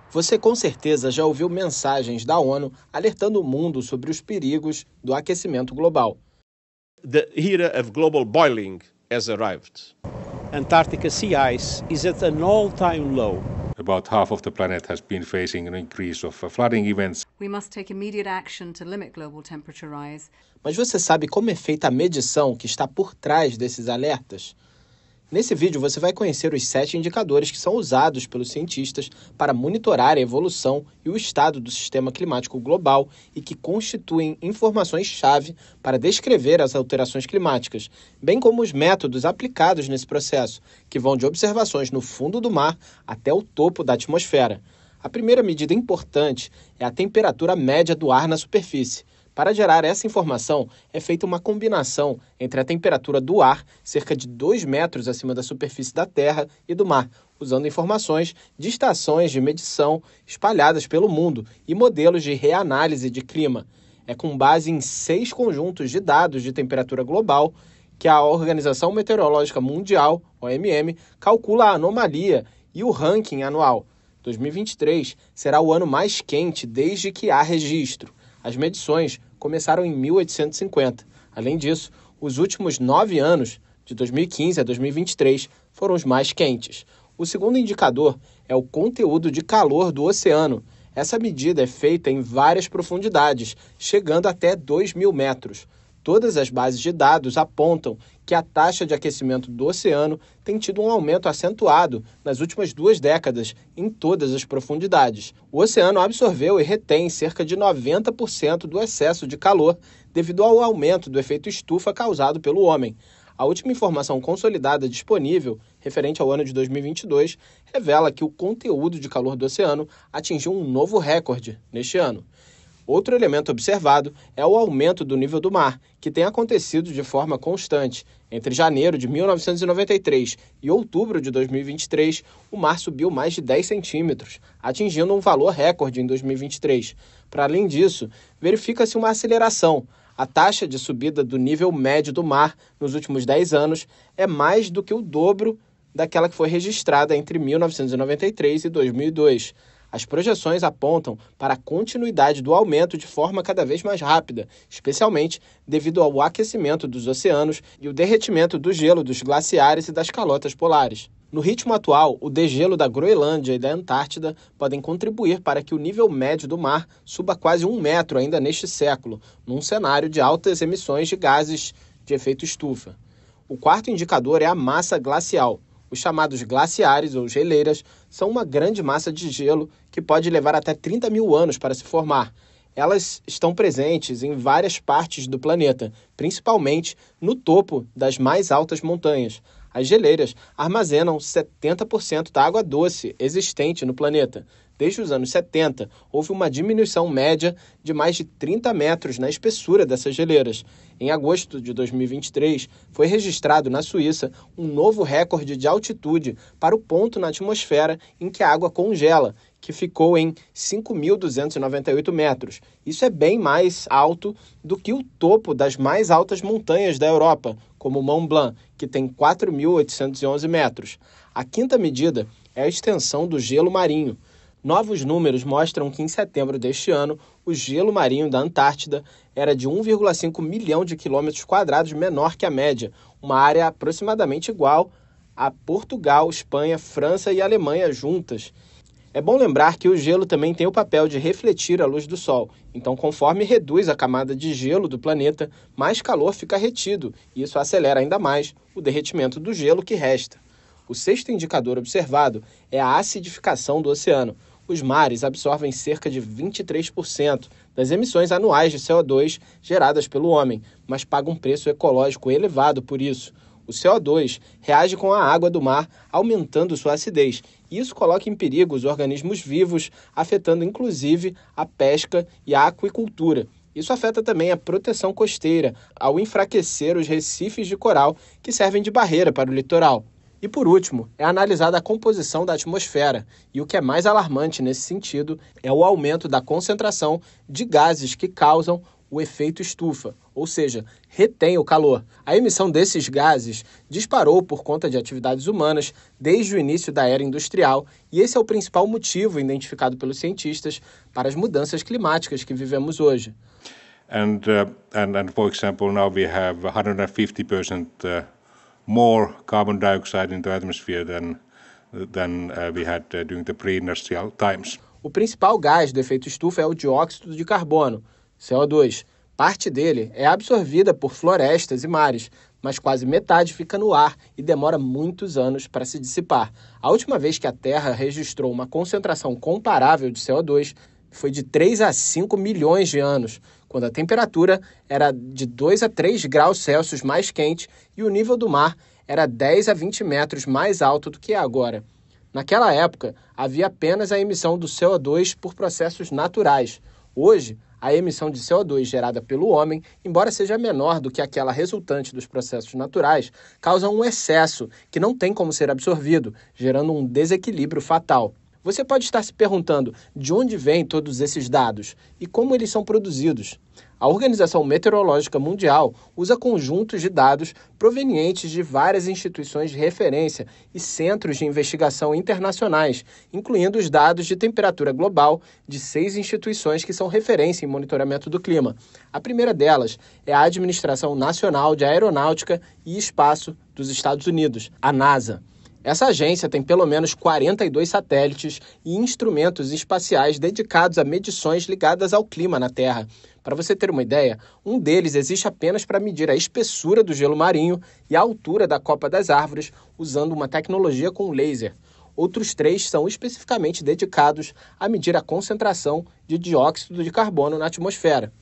Você com certeza já ouviu mensagens da ONU alertando o mundo sobre os perigos do aquecimento global. The era of global boiling has arrived. Antarctica sea ice is at an all-time low. About half of the planet has been facing an increase of flooding events. We must take immediate action to limit global temperature rise. Mas você sabe como é feita a medição que está por trás desses alertas? Nesse vídeo você vai conhecer os 7 indicadores que são usados pelos cientistas para monitorar a evolução e o estado do sistema climático global e que constituem informações-chave para descrever as alterações climáticas, bem como os métodos aplicados nesse processo, que vão de observações no fundo do mar até o topo da atmosfera. A primeira medida importante é a temperatura média do ar na superfície. Para gerar essa informação, é feita uma combinação entre a temperatura do ar, cerca de 2 metros acima da superfície da Terra e do mar, usando informações de estações de medição espalhadas pelo mundo e modelos de reanálise de clima. É com base em 6 conjuntos de dados de temperatura global que a Organização Meteorológica Mundial, OMM, calcula a anomalia e o ranking anual. 2023 será o ano mais quente desde que há registro. As medições começaram em 1850. Além disso, os últimos 9 anos, de 2015 a 2023, foram os mais quentes. O segundo indicador é o conteúdo de calor do oceano. Essa medida é feita em várias profundidades, chegando até 2.000 metros. Todas as bases de dados apontam que a taxa de aquecimento do oceano tem tido um aumento acentuado nas últimas 2 décadas em todas as profundidades. O oceano absorveu e retém cerca de 90% do excesso de calor devido ao aumento do efeito estufa causado pelo homem. A última informação consolidada disponível, referente ao ano de 2022, revela que o conteúdo de calor do oceano atingiu um novo recorde neste ano. Outro elemento observado é o aumento do nível do mar, que tem acontecido de forma constante. Entre janeiro de 1993 e outubro de 2023, o mar subiu mais de 10 centímetros, atingindo um valor recorde em 2023. Para além disso, verifica-se uma aceleração. A taxa de subida do nível médio do mar nos últimos 10 anos é mais do que o dobro daquela que foi registrada entre 1993 e 2002. As projeções apontam para a continuidade do aumento de forma cada vez mais rápida, especialmente devido ao aquecimento dos oceanos e o derretimento do gelo dos glaciares e das calotas polares. No ritmo atual, o degelo da Groenlândia e da Antártida podem contribuir para que o nível médio do mar suba quase 1 metro ainda neste século, num cenário de altas emissões de gases de efeito estufa. O quarto indicador é a massa glacial. Os chamados glaciares ou geleiras são uma grande massa de gelo que pode levar até 30.000 anos para se formar. Elas estão presentes em várias partes do planeta, principalmente no topo das mais altas montanhas. As geleiras armazenam 70% da água doce existente no planeta. Desde os anos 70, houve uma diminuição média de mais de 30 metros na espessura dessas geleiras. Em agosto de 2023, foi registrado na Suíça um novo recorde de altitude para o ponto na atmosfera em que a água congela, que ficou em 5.298 metros. Isso é bem mais alto do que o topo das mais altas montanhas da Europa, como Mont Blanc, que tem 4.811 metros. A quinta medida é a extensão do gelo marinho. Novos números mostram que em setembro deste ano, o gelo marinho da Antártida era de 1,5 milhão de quilômetros quadrados menor que a média, uma área aproximadamente igual a Portugal, Espanha, França e Alemanha juntas. É bom lembrar que o gelo também tem o papel de refletir a luz do Sol, então conforme reduz a camada de gelo do planeta, mais calor fica retido e isso acelera ainda mais o derretimento do gelo que resta. O sexto indicador observado é a acidificação do oceano. Os mares absorvem cerca de 23% das emissões anuais de CO2 geradas pelo homem, mas pagam um preço ecológico elevado por isso. O CO2 reage com a água do mar, aumentando sua acidez, e isso coloca em perigo os organismos vivos, afetando inclusive a pesca e a aquicultura. Isso afeta também a proteção costeira, ao enfraquecer os recifes de coral que servem de barreira para o litoral. E por último, é analisada a composição da atmosfera, e o que é mais alarmante nesse sentido é o aumento da concentração de gases que causam o efeito estufa, ou seja, retém o calor. A emissão desses gases disparou por conta de atividades humanas desde o início da era industrial, e esse é o principal motivo identificado pelos cientistas para as mudanças climáticas que vivemos hoje. And for example, now we have 150% more carbon dioxide in the atmosphere than we had during the pre-industrial times. O principal gás do efeito estufa é o dióxido de carbono, CO2. Parte dele é absorvida por florestas e mares, mas quase metade fica no ar e demora muitos anos para se dissipar. A última vez que a Terra registrou uma concentração comparável de CO2 foi de 3 a 5 milhões de anos, quando a temperatura era de 2 a 3 graus Celsius mais quente e o nível do mar era 10 a 20 metros mais alto do que é agora. Naquela época, havia apenas a emissão do CO2 por processos naturais. Hoje, a emissão de CO2 gerada pelo homem, embora seja menor do que aquela resultante dos processos naturais, causa um excesso que não tem como ser absorvido, gerando um desequilíbrio fatal. Você pode estar se perguntando de onde vêm todos esses dados e como eles são produzidos. A Organização Meteorológica Mundial usa conjuntos de dados provenientes de várias instituições de referência e centros de investigação internacionais, incluindo os dados de temperatura global de 6 instituições que são referência em monitoramento do clima. A primeira delas é a Administração Nacional de Aeronáutica e Espaço dos Estados Unidos, a NASA. Essa agência tem pelo menos 42 satélites e instrumentos espaciais dedicados a medições ligadas ao clima na Terra. Para você ter uma ideia, um deles existe apenas para medir a espessura do gelo marinho e a altura da copa das árvores usando uma tecnologia com laser. Outros 3 são especificamente dedicados a medir a concentração de dióxido de carbono na atmosfera.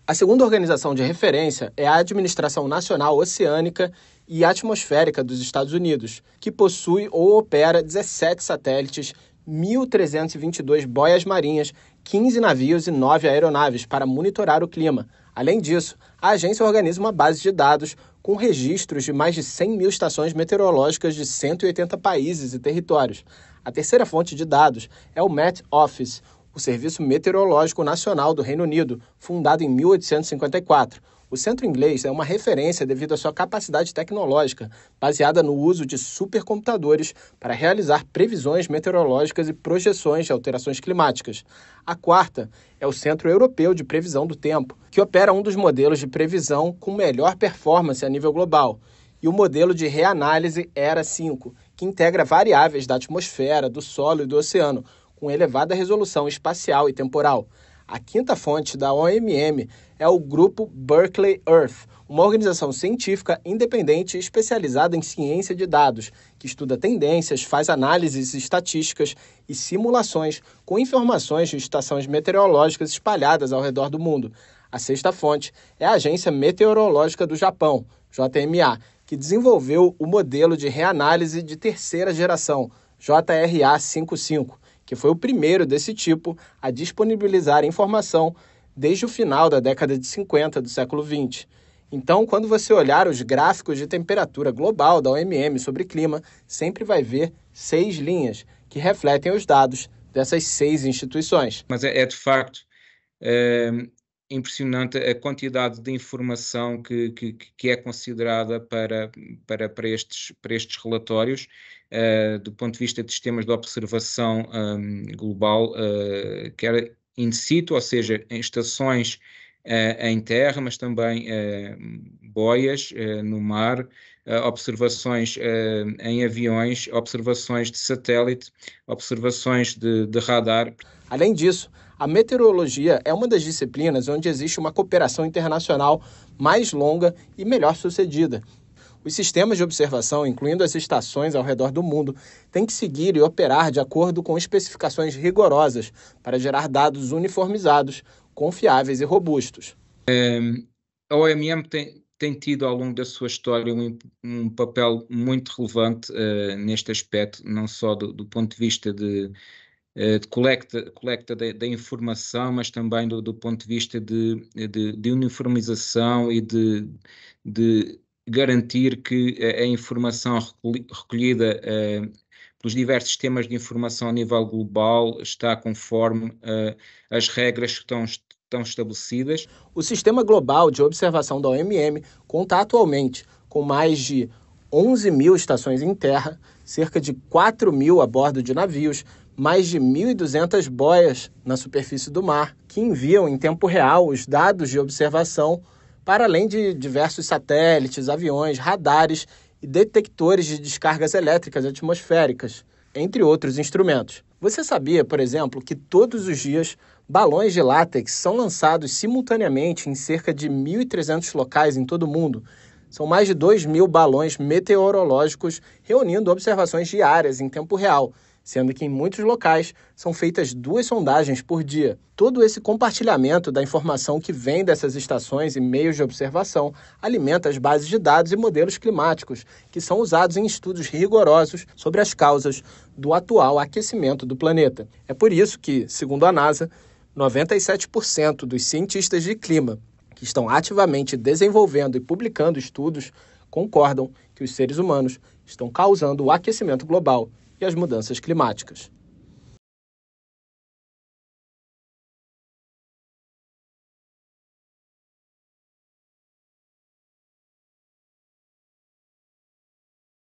A segunda organização de referência é a Administração Nacional Oceânica e Atmosférica dos Estados Unidos, que possui ou opera 17 satélites, 1.322 boias marinhas, 15 navios e 9 aeronaves para monitorar o clima. Além disso, a agência organiza uma base de dados com registros de mais de 100 mil estações meteorológicas de 180 países e territórios. A terceira fonte de dados é o Met Office, o Serviço Meteorológico Nacional do Reino Unido, fundado em 1854. O centro inglês é uma referência devido à sua capacidade tecnológica, baseada no uso de supercomputadores para realizar previsões meteorológicas e projeções de alterações climáticas. A quarta é o Centro Europeu de Previsão do Tempo, que opera um dos modelos de previsão com melhor performance a nível global, e o modelo de reanálise ERA-5, que integra variáveis da atmosfera, do solo e do oceano, com elevada resolução espacial e temporal. A quinta fonte da OMM é o Grupo Berkeley Earth, uma organização científica independente especializada em ciência de dados, que estuda tendências, faz análises estatísticas e simulações com informações de estações meteorológicas espalhadas ao redor do mundo. A sexta fonte é a Agência Meteorológica do Japão, JMA, que desenvolveu o modelo de reanálise de terceira geração, JRA-55, que foi o primeiro desse tipo a disponibilizar informação desde o final da década de 50 do século XX. Então, quando você olhar os gráficos de temperatura global da OMM sobre clima, sempre vai ver 6 linhas que refletem os dados dessas 6 instituições. Mas é de facto impressionante a quantidade de informação que é considerada para estes relatórios. Do ponto de vista de sistemas de observação global, quer in situ, ou seja, em estações em terra, mas também boias no mar, observações em aviões, observações de satélite, observações de radar. Além disso, a meteorologia é uma das disciplinas onde existe uma cooperação internacional mais longa e melhor sucedida. Os sistemas de observação, incluindo as estações ao redor do mundo, têm que seguir e operar de acordo com especificações rigorosas para gerar dados uniformizados, confiáveis e robustos. A OMM tem tido ao longo da sua história um papel muito relevante neste aspecto, não só do ponto de vista de coleta da informação, mas também do ponto de vista de uniformização e de garantir que a informação recolhida pelos diversos sistemas de informação a nível global está conforme as regras que estão estão estabelecidas. O Sistema Global de Observação da OMM conta atualmente com mais de 11 mil estações em terra, cerca de 4 mil a bordo de navios, mais de 1.200 boias na superfície do mar, que enviam em tempo real os dados de observação, para além de diversos satélites, aviões, radares e detectores de descargas elétricas atmosféricas, entre outros instrumentos. Você sabia, por exemplo, que todos os dias balões de látex são lançados simultaneamente em cerca de 1.300 locais em todo o mundo? São mais de 2.000 balões meteorológicos reunindo observações diárias em tempo real, sendo que em muitos locais são feitas 2 sondagens por dia. Todo esse compartilhamento da informação que vem dessas estações e meios de observação alimenta as bases de dados e modelos climáticos, que são usados em estudos rigorosos sobre as causas do atual aquecimento do planeta. É por isso que, segundo a NASA, 97% dos cientistas de clima que estão ativamente desenvolvendo e publicando estudos concordam que os seres humanos estão causando o aquecimento global e as mudanças climáticas.